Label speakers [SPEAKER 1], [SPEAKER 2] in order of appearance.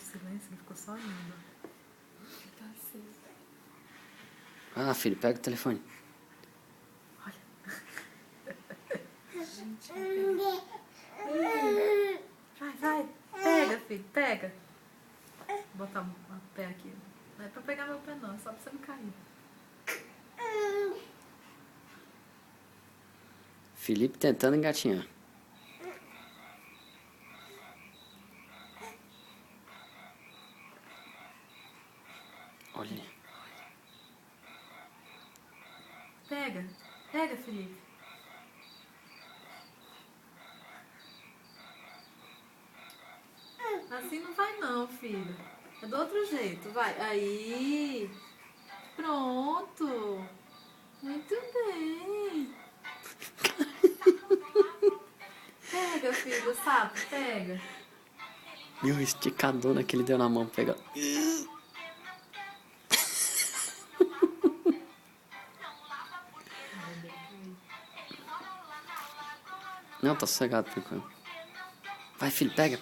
[SPEAKER 1] silêncio, ele ficou só olhando.
[SPEAKER 2] Tá assim.
[SPEAKER 3] Ah, filho, pega o telefone.
[SPEAKER 2] Gente,
[SPEAKER 1] Vai. Pega, filho, pega. Vou botar o pé aqui. Não é pra pegar meu pé não, é só pra você não cair.
[SPEAKER 3] Felipe tentando engatinhar. Olha.
[SPEAKER 1] Pega, Felipe. Assim não vai não, filho. É do outro jeito, vai. Aí. Pronto. Muito bem. Pega, filho, sapo, pega.
[SPEAKER 3] E o esticadona que ele deu na mão pra pegar. Não, tá sossegado por enquanto. Vai, filho, pega.